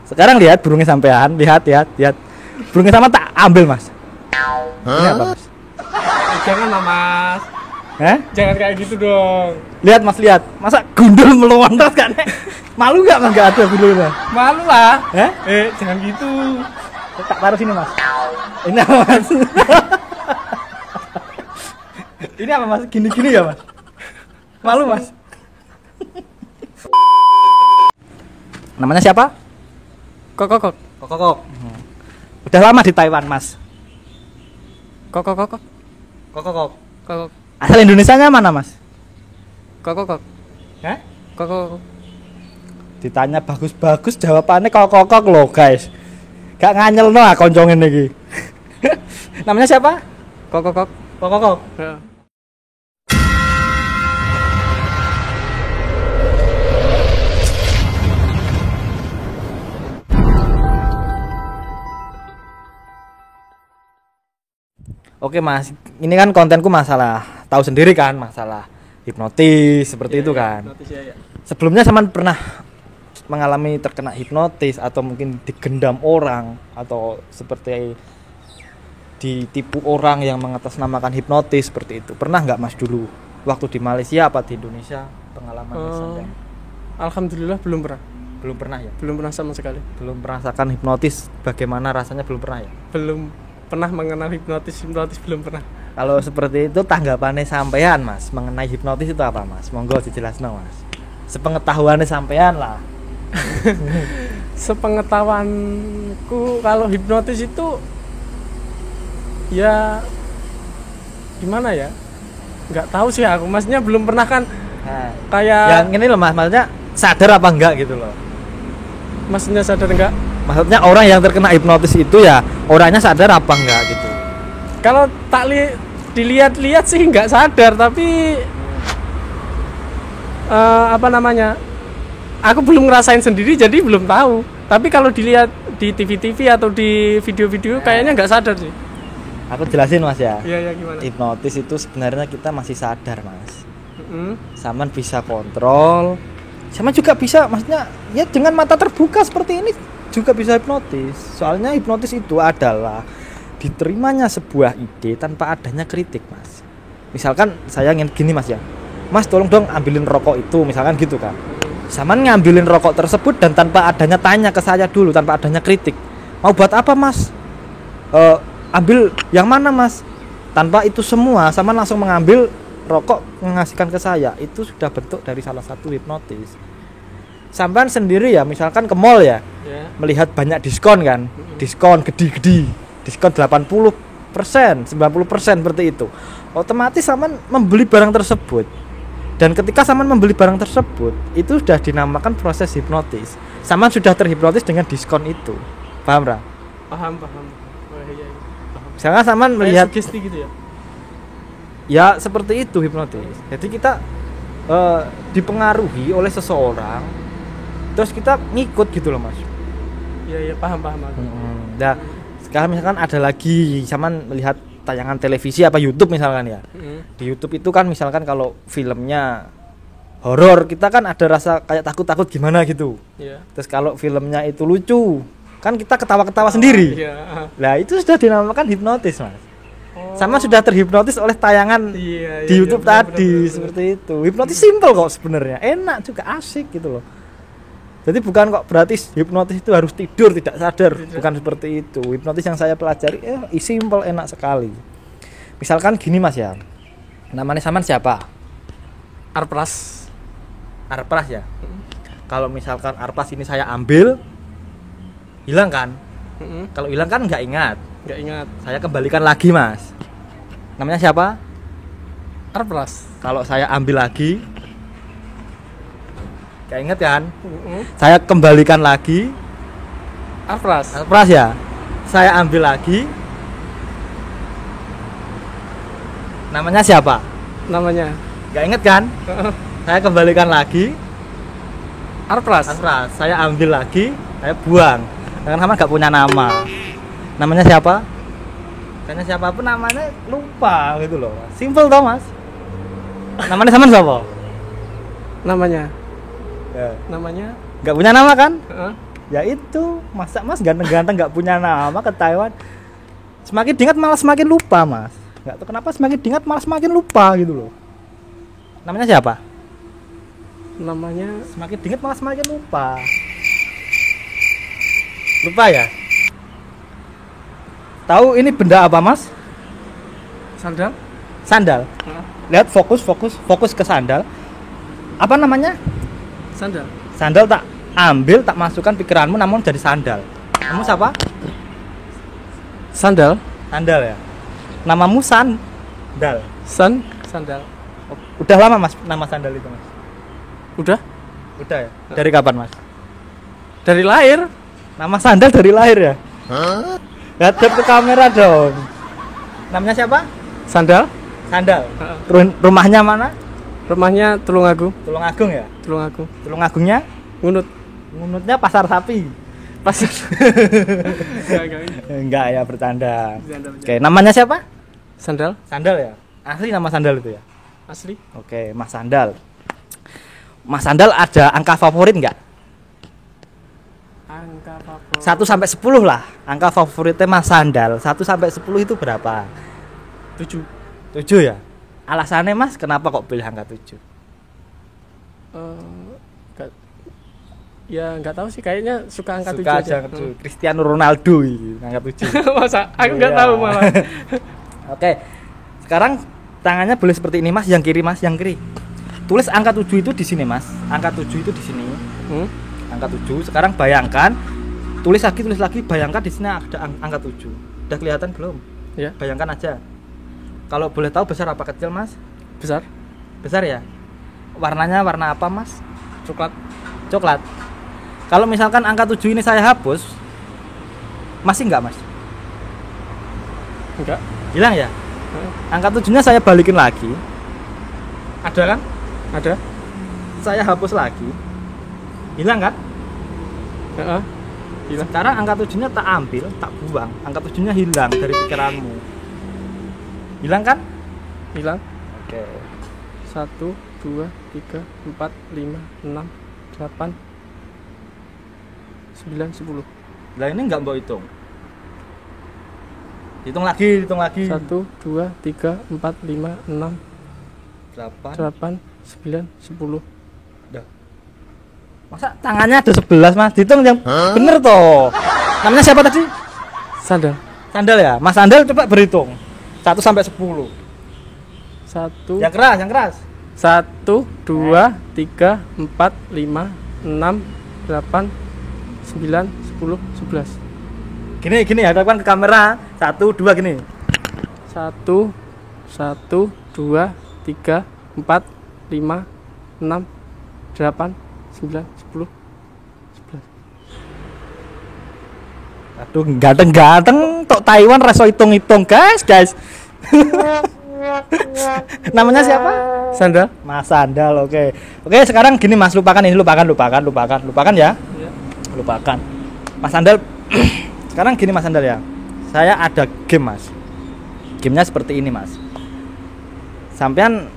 Sekarang lihat burungnya sampean, lihat. Burungnya sama tak ambil, Mas. Ini apa, Mas? Jangan lah, Mas. Jangan kayak gitu dong. Lihat, Mas, lihat. Masa gundul melontot kan? Malu enggak, Mas? Enggak ada gundulnya. Malu lah. Jangan gitu. Tak taruh sini, Mas. Ini apa, Mas? Ini apa, Mas? Gini-gini ya, Mas? Malu, Mas. Namanya siapa? Kok. Udah lama di Taiwan, Mas. Kok. Asal Indonesianya mana, Mas? Kok. Kok. Ditanya bagus-bagus jawabannya kok loh, guys. Gak nganyel no koncongin iki. Namanya siapa? Kok. Ya. Oke, Mas, ini kan kontenku masalah tahu sendiri kan, masalah hipnotis seperti itu kan. Hipnotis, ya. Sebelumnya Saman pernah mengalami terkena hipnotis atau mungkin digendam orang atau seperti ditipu orang yang mengatasnamakan hipnotis seperti itu. Pernah nggak, Mas, dulu waktu di Malaysia apa di Indonesia pengalamannya sampai? Alhamdulillah belum pernah. Belum pernah ya? Belum pernah sama sekali. Belum merasakan hipnotis, bagaimana rasanya belum pernah ya? Belum pernah mengenal hipnotis belum pernah. Kalau seperti itu tanggapannya sampean, Mas, mengenai hipnotis itu apa, Mas? Monggo dijelaskan, Mas. Sepengetahuannya sampean lah. Sepengetahuanku kalau hipnotis itu ya gimana ya? Nggak tahu sih aku, maksudnya belum pernah kan. Kayak yang ini loh, Mas, maksudnya sadar apa enggak gitu loh. Maksudnya sadar enggak? Maksudnya orang yang terkena hipnotis itu ya orangnya sadar apa enggak gitu. Kalau dilihat-lihat sih enggak sadar, tapi apa namanya? Aku belum ngerasain sendiri jadi belum tahu. Tapi kalau dilihat di TV-TV atau di video-video kayaknya enggak sadar sih. Aku jelasin, Mas, ya. Iya, gimana? Hipnotis itu sebenarnya kita masih sadar, Mas. Saman bisa kontrol. Sama juga bisa, maksudnya ya dengan mata terbuka seperti ini juga bisa hipnotis. Soalnya hipnotis itu adalah diterimanya sebuah ide tanpa adanya kritik, Mas. Misalkan saya ingin gini, Mas, ya. Mas, tolong dong ambilin rokok itu, misalkan gitu kan. Saman ngambilin rokok tersebut dan tanpa adanya tanya ke saya dulu, tanpa adanya kritik. Mau buat apa, Mas? Ambil yang mana, Mas? Tanpa itu semua, Saman langsung mengambil rokok mengasihkan ke saya. Itu sudah bentuk dari salah satu hipnotis. Sampean sendiri ya, misalkan ke mall ya, melihat banyak diskon kan, diskon gede-gede, diskon 80%, 90% seperti itu. Otomatis Saman membeli barang tersebut. Dan ketika Saman membeli barang tersebut, itu sudah dinamakan proses hipnotis. Saman sudah terhipnotis dengan diskon itu. Paham, Ra? Paham. Oh, iya. Paham. Misalnya Saman melihat sugesti gitu ya. Ya, seperti itu hipnotis. Jadi kita dipengaruhi oleh seseorang, terus kita ngikut gitu loh, Mas. Iya, paham aku. Nah, sekarang misalkan ada lagi Saman melihat tayangan televisi apa YouTube misalkan ya. Di YouTube itu kan misalkan kalau filmnya horor, kita kan ada rasa kayak takut-takut gimana gitu. Iya. Terus kalau filmnya itu lucu, kan kita ketawa-ketawa sendiri. Iya. Nah, itu sudah dinamakan hipnotis, Mas. Sama sudah terhipnotis oleh tayangan di YouTube tadi, bener. Seperti itu. Hipnotis simple kok sebenarnya, enak juga, asik gitu loh. Jadi bukan kok berarti hipnotis itu harus tidur tidak sadar, bukan seperti itu. Hipnotis yang saya pelajari simple, enak sekali. Misalkan gini, Mas, ya. Namanya Saman siapa? Arpras ya. Kalau misalkan Arpras ini saya ambil, hilang kan? Kalau hilang kan nggak ingat. Saya kembalikan lagi, Mas. Namanya siapa? Arpras. Kalau saya ambil lagi, nggak ingat kan? Saya kembalikan lagi. Arpras ya. Saya ambil lagi. Namanya siapa? Nggak ingat kan? Saya kembalikan lagi. Arpras. Saya ambil lagi. Saya buang. Karena Saman nggak punya nama. Namanya siapa? Karena siapapun namanya lupa gitu loh. Simple toh, Mas. Namanya Saman siapa? Namanya Nggak punya nama kan? Ya itu, masa Mas ganteng-ganteng nggak punya nama ke Taiwan. Semakin diingat malah semakin lupa, Mas. Nggak tahu kenapa semakin diingat malah semakin lupa gitu loh. Namanya siapa? Namanya Semakin diingat malah semakin lupa. Lupa ya? Tahu ini benda apa, Mas? sandal. Sandal. Lihat fokus ke sandal. Apa namanya? Sandal. Sandal tak ambil, tak masukkan pikiranmu namun jadi sandal. Kamu siapa? Sandal. Sandal ya. Namamu Sandal. Sandal. Udah lama Mas nama sandal itu, Mas? Udah Udah ya. Dari kapan, Mas? dari lahir. Nama sandal dari lahir ya? Hadap ke kamera dong. Namanya siapa? Sandal. Sandal. Rumahnya mana? Rumahnya Tulungagung. Tulungagung ya? Tulungagung. Tulungagungnya? Ngunut. Ngunutnya pasar sapi. Pasar. Enggak ya, bercanda. Oke, namanya siapa? Sandal. Sandal ya? Asli nama sandal itu ya? Asli. Oke, Mas Sandal. Mas Sandal ada angka favorit enggak? Angka favorit. 1 sampai 10 lah. Angka favoritnya Mas Sandal 1 sampai 10 itu berapa? 7. 7 ya? Alasannya Mas kenapa kok pilih angka 7? Ya nggak tahu sih, kayaknya suka angka 7 Suka aja. aja 7. Cristiano Ronaldo ini angka 7. Masa aku nggak Iya. tahu malah. Oke. Sekarang tangannya boleh seperti ini Mas, yang kiri Mas, yang kiri. Tulis angka 7 itu di sini Mas. Angka 7 itu di sini. Angka 7. Sekarang bayangkan, tulis lagi, bayangkan di sini ada angka 7. Udah kelihatan belum? Ya. Bayangkan aja. Kalau boleh tahu besar apa kecil Mas? Besar. Besar ya? Warnanya warna apa Mas? Coklat. Coklat. Kalau misalkan angka 7 ini saya hapus, masih enggak Mas? Enggak. Hilang ya? Angka 7-nya saya balikin lagi. Ada kan? Ada. Saya hapus lagi. Hilang kan? Heeh. Hilang. Sekarang angka 7-nya tak ambil, tak buang. Angka 7-nya hilang dari pikiranmu. Hilang kan? Hilang. Oke. 1 2 3 4 5 6 8 9 10. Lah ini enggak mau hitung. Hitung lagi. 1 2 3 4 5 6 8. 8 9 10. Udah. Masa tangannya ada 11 Mas? Dihitung yang bener toh. Namanya siapa tadi? Sandal. Sandal ya? Mas Sandal coba berhitung 1 sampai 10. 1 Yang keras. 1 2 3 4 5 6 8 9 10 11. Gini hadapkan ke kamera. 1 2 gini. 1 2 3 4 5 6 8 9 10 11. Aduh, ganteng tok Taiwan reso hitung-hitung, guys. Namanya siapa? Sandal. Mas Sandal. Oke, sekarang gini Mas, lupakan ya. Iya. Lupakan. Mas Sandal. Sekarang gini Mas Sandal ya. Saya ada game, Mas. Gamenya seperti ini, Mas. Sampean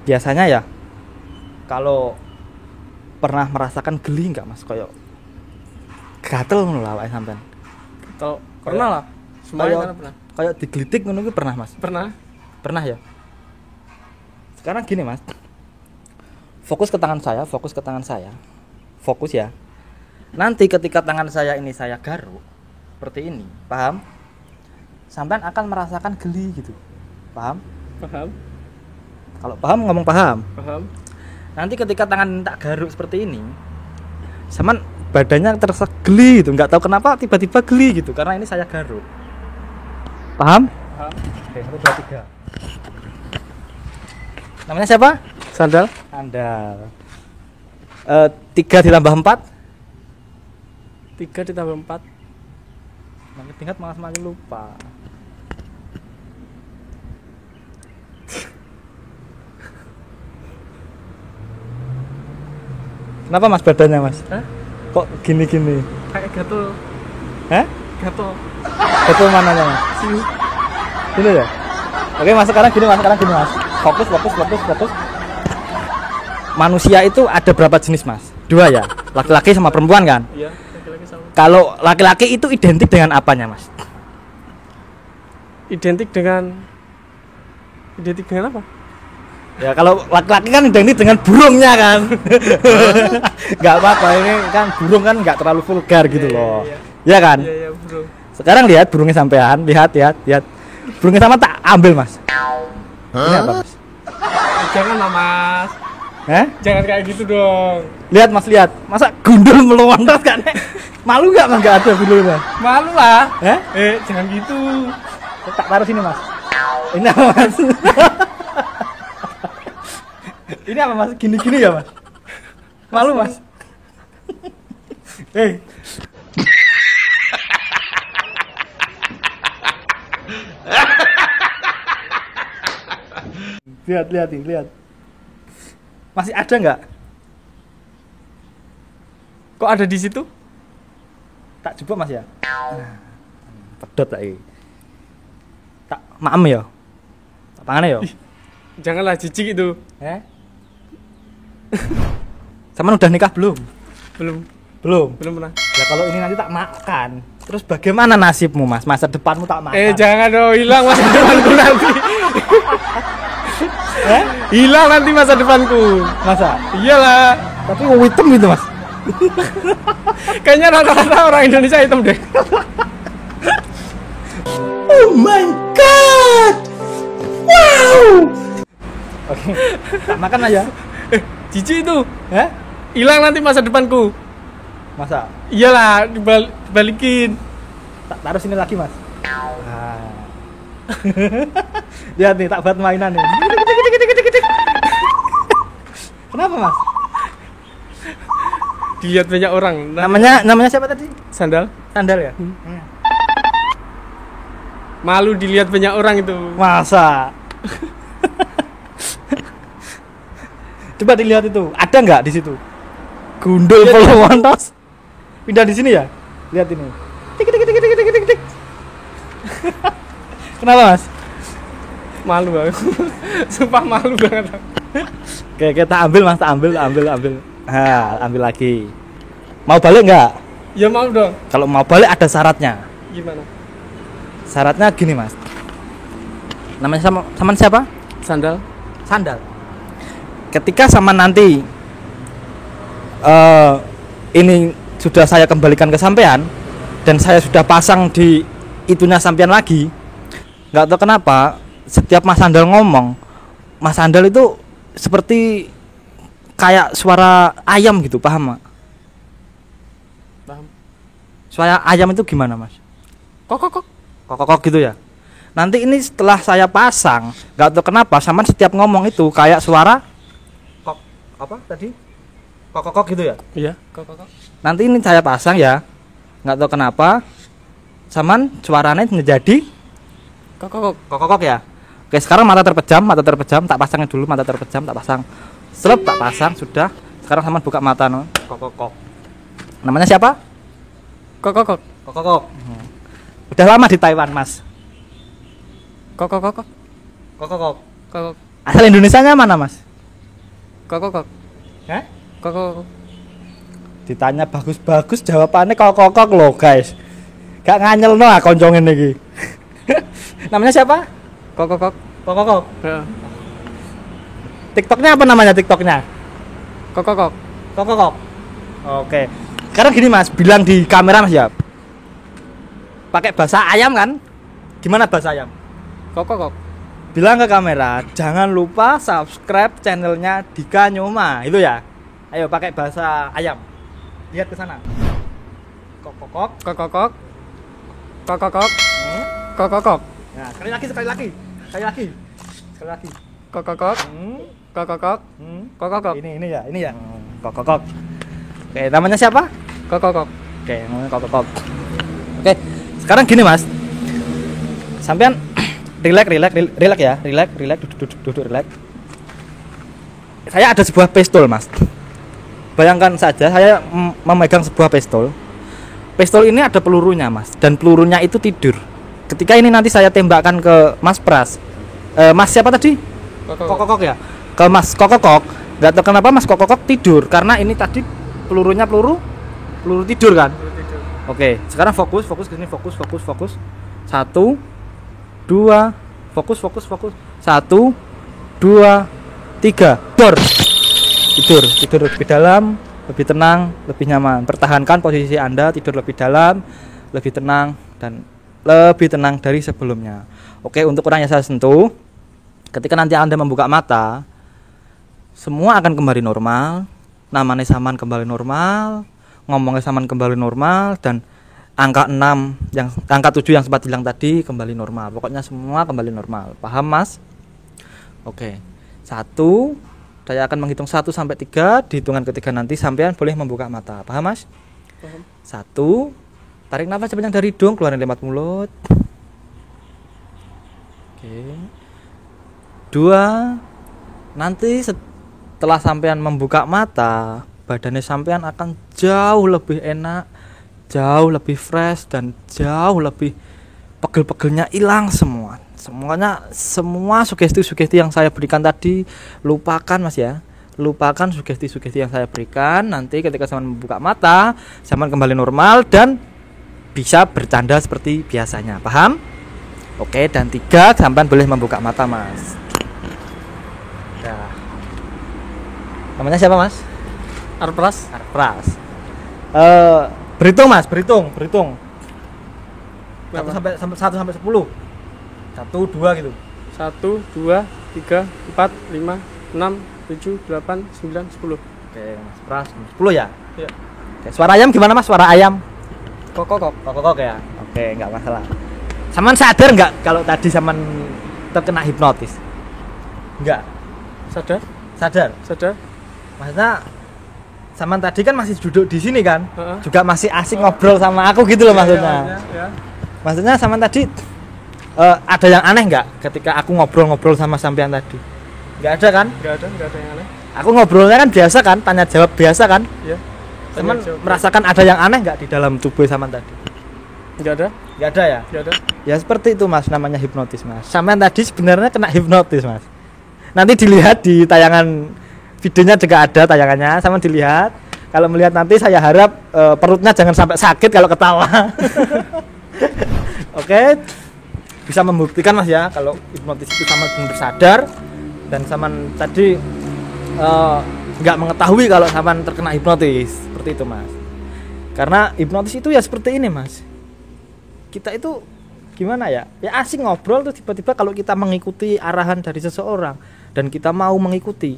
biasanya ya kalau pernah merasakan geli enggak, Mas? Kayak gatel ngono lah awake sampean. Gatel. Pernah lah. Semuanya pernah. Kayak digelitik ngono kuwi pernah, Mas? Pernah Ya. Sekarang gini Mas, fokus ke tangan saya. Fokus ya. Nanti ketika tangan saya ini saya garuk seperti ini, paham? Sampean akan merasakan geli gitu, paham? Paham. Kalau paham ngomong paham. Paham. Nanti ketika tangan tak garuk seperti ini, sampean badannya terasa geli gitu, nggak tahu kenapa tiba-tiba geli gitu, karena ini saya garuk. Paham? Paham. Oke, 1 2 3. Namanya siapa? Sandal. Sandal. 3 ditambah 4. 3 ditambah 4. Makin tingkat malah semakin lupa. Kenapa Mas badannya Mas? Hah? Kok gini-gini? Kayak gatel. Hah? Gatel. Betul mananya Mas? Sini. Gini ya? Oke Mas, sekarang gini Mas. Fokus. Manusia itu ada berapa jenis Mas? 2 ya? Laki-laki sama perempuan kan? Iya. Yang Kalau laki-laki itu identik dengan apanya, Mas? Identik dengan apa? Ya kalau laki-laki kan identik dengan burungnya kan. Nggak apa-apa, ini kan burung kan nggak terlalu vulgar gitu loh. Ya kan? Iya, burung. Sekarang lihat burungnya sampean, lihat. Burungnya sama tak ambil, Mas. Ini apa, Mas? Janganlah, Mas. Jangan kayak gitu dong. Lihat, Mas, lihat. Masa gundul melontos kan? Malu nggak, Mas? Nggak ada gundulnya. Malu lah. Jangan gitu. Tak taruh sini, Mas. Ini apa, Mas? Ini apa, Mas? Gini-gini ya, Mas? Malu, Mas? Lihat. Masih ada nggak? Kok ada di situ? Tak coba, Mas ya. Pedot lagi. Tak maem ya. Tak pangane ya. Janganlah jijik itu. Sama udah nikah belum? Belum pernah. Ya kalau ini nanti tak makan. Terus bagaimana nasibmu, Mas? Masa depanmu tak makan. Jangan dong, hilang masa depanku nanti. Hilang nanti masa depanku. Masa? Iyalah. Tapi hitam gitu, Mas. Kayaknya rata-rata orang Indonesia hitam deh. Oh my god. Wow. Oke. Tak makan aja. Jijik itu. Hilang nanti masa depanku. Masa? Iyalah, dibalikin. Tak taruh sini lagi, Mas. Lihat nih, tak buat mainan nih. Kenapa, Mas? Dilihat banyak orang. Namanya siapa tadi? Sandal ya? Malu dilihat banyak orang itu. Masa? Coba dilihat itu. Ada nggak di situ? Gundul pelontos. Pindah di sini ya? Lihat ini. Tik. Kenapa, Mas? Malu aku. Sumpah malu banget. Oke, kita ambil, Mas, ambil. Ambil lagi. Mau balik nggak? Ya mau dong. Kalau mau balik ada syaratnya. Gimana? Syaratnya gini, Mas. Namanya sama siapa? Sandal. Ketika sama nanti ini sudah saya kembalikan ke sampean dan saya sudah pasang di itunya sampean lagi, nggak tahu kenapa setiap Mas Sandal ngomong, Mas Sandal itu seperti kayak suara ayam gitu, paham, Mak? Paham. Suara ayam itu gimana, Mas? Kok gitu ya. Nanti ini setelah saya pasang, nggak tahu kenapa sampean setiap ngomong itu kayak suara kok apa tadi? Kok gitu ya? Iya, kok. Nanti ini saya pasang ya, nggak tahu kenapa saman suaranya menjadi kok ya. Oke, sekarang mata terpejam, tak pasangnya dulu, mata terpejam, tak pasang, tak pasang, sudah. Sekarang saman buka mata, no. Kok. Namanya siapa? Kok. Udah lama di Taiwan, Mas. Kok. Asal Indonesianya mana, Mas? Kok. Kok. Ditanya bagus-bagus jawabannya kok loh, guys. Gak nganyel no koncongin iki. Namanya siapa? Kok. Ya. TikToknya apa namanya TikToknya? Kok. Oke. Sekarang gini, Mas, bilang di kamera, Mas, ya. Pakai bahasa ayam kan? Gimana bahasa ayam? Kok. Bilang ke kamera, jangan lupa subscribe channelnya Dika Nyoma. Itu ya. Ayo pakai bahasa ayam. Lihat ke sana. Kok. Kok. Nah, sekali lagi. Kok. Ini ya. Kok. Oke, namanya siapa? Kok. Oke, namanya Kok. Oke, sekarang gini, Mas. Sampean relax ya, duduk relax. Saya ada sebuah pistol, Mas. Bayangkan saja saya memegang sebuah pistol. Pistol ini ada pelurunya, Mas, dan pelurunya itu tidur. Ketika ini nanti saya tembakkan ke Mas Pras. Mas siapa tadi? Kok ya. Ke Mas Kok. Enggak tahu kenapa Mas Kok tidur karena ini tadi pelurunya peluru tidur kan. Oke, sekarang fokus ke sini, fokus. 1 2 fokus. 1 2 3 dor. Tidur lebih dalam, lebih tenang, lebih nyaman. Pertahankan posisi Anda, tidur lebih dalam, lebih tenang dan lebih tenang dari sebelumnya. Oke, untuk orang yang saya sentuh, ketika nanti Anda membuka mata, semua akan kembali normal, namanya saman kembali normal, ngomongnya saman kembali normal, dan angka 7 yang sempat hilang tadi kembali normal. Pokoknya semua kembali normal. Paham, Mas? Oke. 1, saya akan menghitung 1 sampai 3. Di hitungan ketiga nanti sampean boleh membuka mata. Paham, Mas? Paham. 1, tarik nafas sepanjang dari hidung, keluarin lewat mulut. Oke. 2, nanti setelah sampean membuka mata, badannya sampean akan jauh lebih enak, jauh lebih fresh, dan jauh lebih pegel-pegelnya hilang semua. Semua sugesti-sugesti yang saya berikan tadi lupakan, Mas ya. Lupakan sugesti-sugesti yang saya berikan. Nanti ketika sampean membuka mata, sampean kembali normal dan bisa bercanda seperti biasanya. Paham? Oke, dan 3, sampean boleh membuka mata, Mas. Nah. Namanya siapa, Mas? Arpras. Berhitung, Mas, berhitung. 1 sampai 10. 1 2 gitu. 1 2 3 4 5 6 7 8 9 10. Oke, Mas Pras, 10 ya? Iya. Oke, suara ayam gimana, Mas? Suara ayam? Kokok. Kokok ya? Oke, enggak masalah. Saman sadar enggak kalau tadi saman terkena hipnotis? Enggak. Sadar. Maksudnya saman tadi kan masih duduk di sini kan? Juga masih asik ngobrol sama aku gitu loh maksudnya. Ya. Maksudnya saman tadi ada yang aneh enggak ketika aku ngobrol-ngobrol sama sampean tadi? Enggak ada kan? Enggak ada yang aneh. Aku ngobrolnya kan biasa kan, tanya jawab biasa kan? Iya. Saman merasakan ada yang aneh enggak di dalam tubuh saman tadi? Enggak ada ya? Enggak ada. Ya seperti itu, Mas, namanya hipnotis, Mas. Sampean tadi sebenarnya kena hipnotis, Mas. Nanti dilihat di tayangan videonya juga ada tayangannya, sama dilihat. Kalau melihat nanti saya harap perutnya jangan sampai sakit kalau ketawa. Oke. Bisa membuktikan, Mas ya, kalau hipnotis itu sama benar sadar dan saman tadi nggak mengetahui kalau saman terkena hipnotis. Seperti itu, Mas. Karena hipnotis itu ya seperti ini, Mas. Kita itu gimana ya? Ya asing ngobrol tuh tiba-tiba kalau kita mengikuti arahan dari seseorang dan kita mau mengikuti,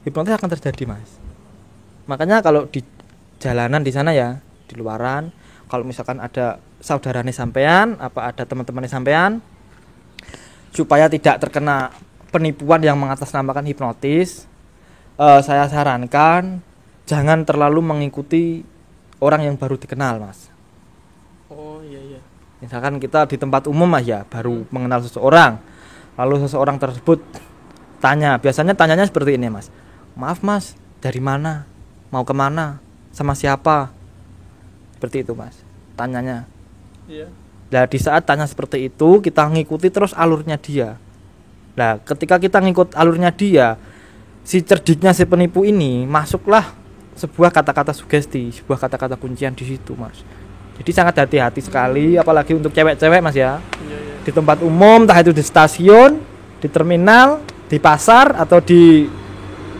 hipnotis akan terjadi, Mas. Makanya kalau di jalanan di sana ya, di luaran, kalau misalkan ada saudaranya sampean, apa ada teman-temannya sampean, supaya tidak terkena penipuan yang mengatasnamakan hipnotis, saya sarankan jangan terlalu mengikuti orang yang baru dikenal, Mas. Oh iya. Misalkan kita di tempat umum, Mas ya, baru mengenal seseorang, lalu seseorang tersebut biasanya tanyanya seperti ini, Mas. Maaf, Mas, dari mana? Mau kemana? Sama siapa? Seperti itu, Mas, tanyanya. Iya. Nah, di saat tanya seperti itu, kita ngikuti terus alurnya dia. Nah, ketika kita ngikut alurnya dia, si cerdiknya si penipu ini masuklah sebuah kata-kata sugesti, sebuah kata-kata kuncian di situ, Mas. Jadi sangat hati-hati sekali, apalagi untuk cewek-cewek, Mas ya. Iya. Di tempat umum, entah itu di stasiun, di terminal, di pasar, atau di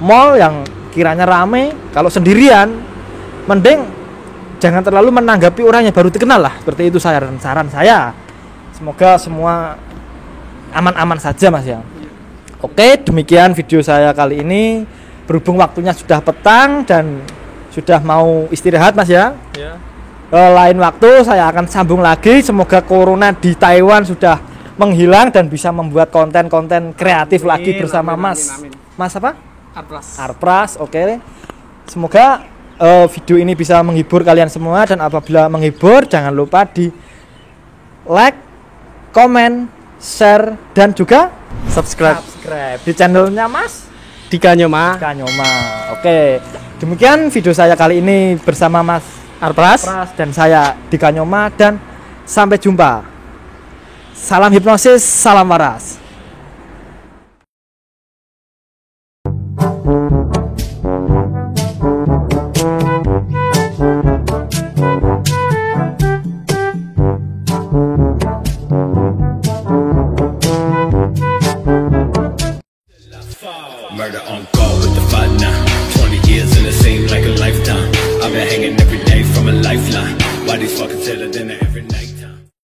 mall yang kiranya rame. Kalau sendirian, mending jangan terlalu menanggapi orang yang baru dikenal lah. Seperti itu saran saya. Semoga semua aman-aman saja, Mas ya. Oke, demikian video saya kali ini. Berhubung waktunya sudah petang dan sudah mau istirahat, Mas ya. Iya. Lain waktu saya akan sambung lagi. Semoga corona di Taiwan sudah menghilang dan bisa membuat konten-konten kreatif lagi bersama Mas. Mas apa? Arpras. Oke. Semoga video ini bisa menghibur kalian semua, dan apabila menghibur jangan lupa di like, komen, share, dan juga subscribe di channelnya Mas Dika Nyoma. Oke. Demikian video saya kali ini bersama Mas Arpras dan saya Dika Nyoma, dan sampai jumpa. Salam hipnosis, salam waras. Murder on call with the fight now. 20 years and it seemed like a lifetime. I've been hanging every day from a lifeline. Why these fuckers tell it in every night?